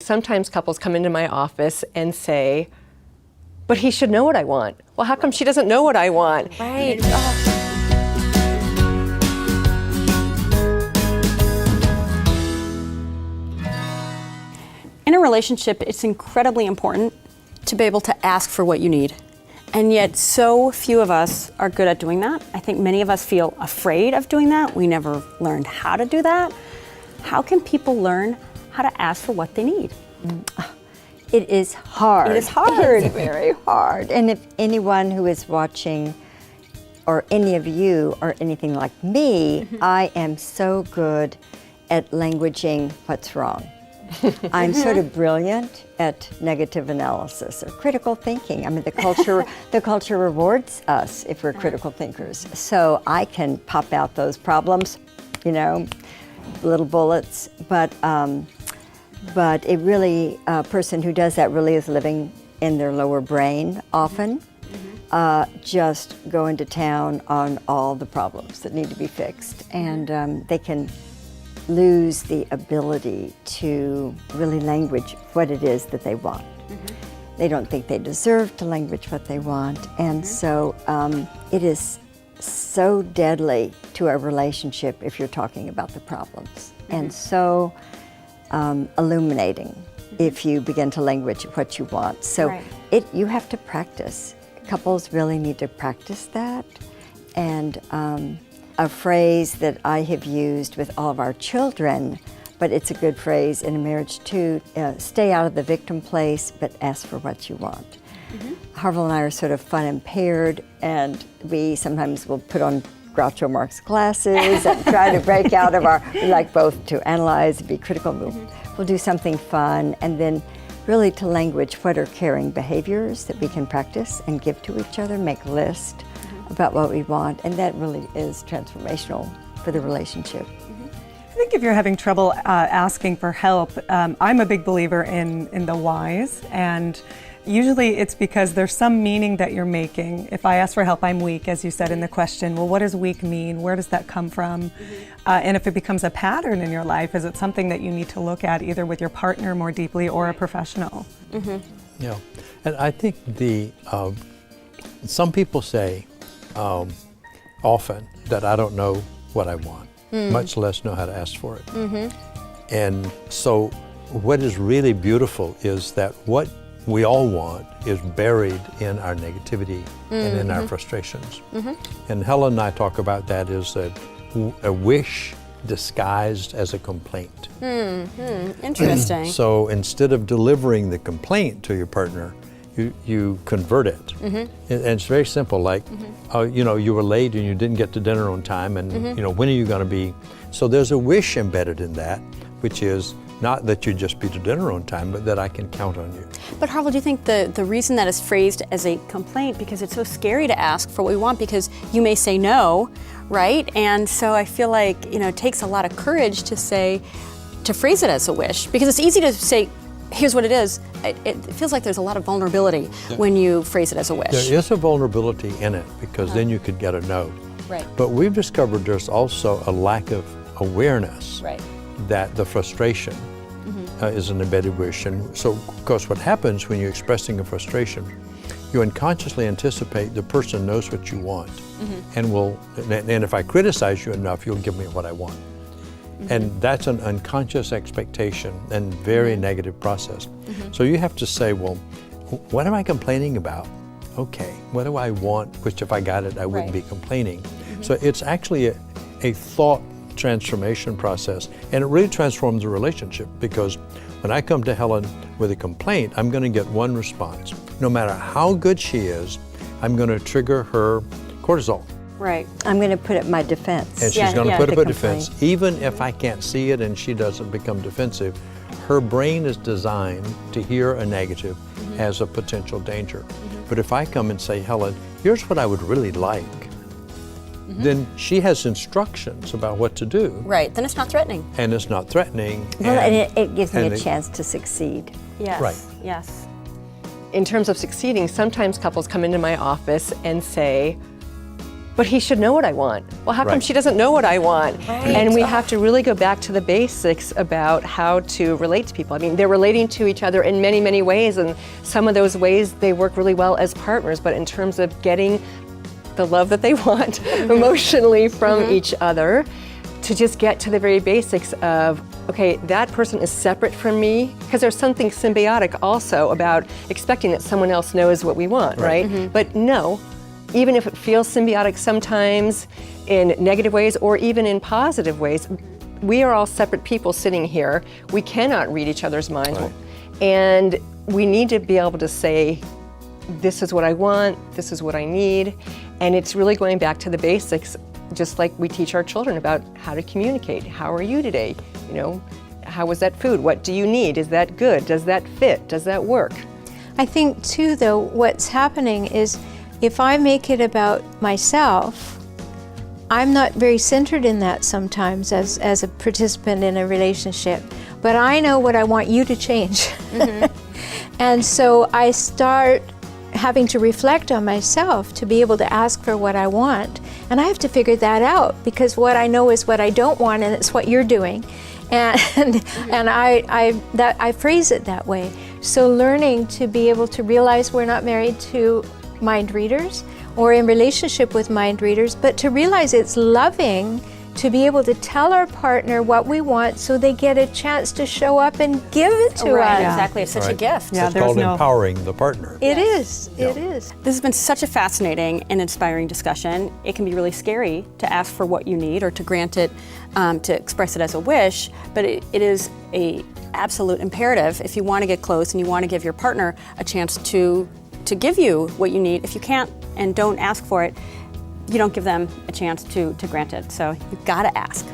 Sometimes couples come into my office and say, but he should know what I want. Well, how come she doesn't know what I want? Right. In a relationship, it's incredibly important to be able to ask for what you need. And yet so few of us are good at doing that. I think many of us feel afraid of doing that. We never learned how to do that. How can people learn how to ask for what they need? It is hard. It is hard. It's very hard. And if anyone who is watching, or any of you are anything like me, I am so good at languaging what's wrong. I'm sort of brilliant at negative analysis or critical thinking. I mean, the culture rewards us if we're critical thinkers. So I can pop out those problems, little bullets. But it really, a person who does that really is living in their lower brain often, just going to town on all the problems that need to be fixed. And they can lose the ability to really language what it is that they want. They don't think they deserve to language what they want. And so it is so deadly to a relationship if you're talking about the problems. And so illuminating if you begin to language what you want. So you have to practice. Couples really need to practice that. And a phrase that I have used with all of our children, but it's a good phrase in a marriage too, stay out of the victim place, but ask for what you want. Harville and I are sort of fun impaired, and we sometimes will put on Groucho Marx glasses and try to break out of we like both to analyze, be critical. We'll do something fun, and then really to language what are caring behaviors that we can practice and give to each other, make a list about what we want, and that really is transformational for the relationship. I think if you're having trouble asking for help, I'm a big believer in the whys, and usually it's because there's some meaning that you're making. If I ask for help, I'm weak, as you said in the question. Well, what does weak mean? Where does that come from? And if it becomes a pattern in your life, is it something that you need to look at either with your partner more deeply or a professional? Yeah, and I think some people say often that I don't know what I want, much less know how to ask for it. And so what is really beautiful is that what we all want is buried in our negativity and in our frustrations. And Helen and I talk about that as a wish disguised as a complaint. Interesting. So instead of delivering the complaint to your partner, you convert it. And it's very simple, like, you were late and you didn't get to dinner on time, and when are you going to be? So there's a wish embedded in that, which is not that you just be to dinner on time, but that I can count on you. But Harville, do you think the reason that is phrased as a complaint, because it's so scary to ask for what we want, because you may say no, right? And so I feel like, it takes a lot of courage to phrase it as a wish, because it's easy to say, here's what it is. It feels like there's a lot of vulnerability when you phrase it as a wish. There is a vulnerability in it, because then you could get a no. Right. But we've discovered there's also a lack of awareness that the frustration is an embedded wish. And so, of course, what happens when you're expressing a frustration, you unconsciously anticipate the person knows what you want, and if I criticize you enough, you'll give me what I want. And that's an unconscious expectation and very negative process. So you have to say, well, what am I complaining about? Okay, what do I want? Which if I got it, I wouldn't be complaining. So it's actually a thought transformation process, and it really transforms the relationship, because when I come to Helen with a complaint, I'm going to get one response. No matter how good she is, I'm going to trigger her cortisol. Right. I'm going to put it in my defense. And she's going to put up a defense. Even if I can't see it and she doesn't become defensive, her brain is designed to hear a negative as a potential danger. But if I come and say, Helen, here's what I would really like, then she has instructions about what to do. Right, then it's not threatening. And it's not threatening. Well, and it gives me a chance to succeed. Yes, Right. yes. In terms of succeeding, sometimes couples come into my office and say, but he should know what I want. Well, how come Right. she doesn't know what I want? And we have to really go back to the basics about how to relate to people. I mean, they're relating to each other in many, many ways, and some of those ways they work really well as partners, but in terms of getting the love that they want emotionally from each other, to just get to the very basics of, okay, that person is separate from me, because there's something symbiotic also about expecting that someone else knows what we want, right? But no, even if it feels symbiotic sometimes in negative ways or even in positive ways, we are all separate people sitting here. We cannot read each other's minds. Right. And we need to be able to say, this is what I want, this is what I need. And it's really going back to the basics, just like we teach our children about how to communicate. How are you today? You know, how was that food? What do you need? Is that good? Does that fit? Does that work? I think too, though, what's happening is if I make it about myself, I'm not very centered in that sometimes as a participant in a relationship, but I know what I want you to change. And so I start having to reflect on myself to be able to ask for what I want. And I have to figure that out, because what I know is what I don't want, and it's what you're doing. And I phrase it that way. So learning to be able to realize we're not married to mind readers or in relationship with mind readers, but to realize it's loving to be able to tell our partner what we want so they get a chance to show up and give it to Right, us. exactly. It's such a Right. gift. Yeah, It's there's called no- empowering the partner. It is. It Yeah. is. This has been such a fascinating and inspiring discussion. It can be really scary to ask for what you need or to grant it, to express it as a wish, but it is a absolute imperative if you want to get close and you want to give your partner a chance to give you what you need. If you can't and don't ask for it, you don't give them a chance to grant it. So you've got to ask.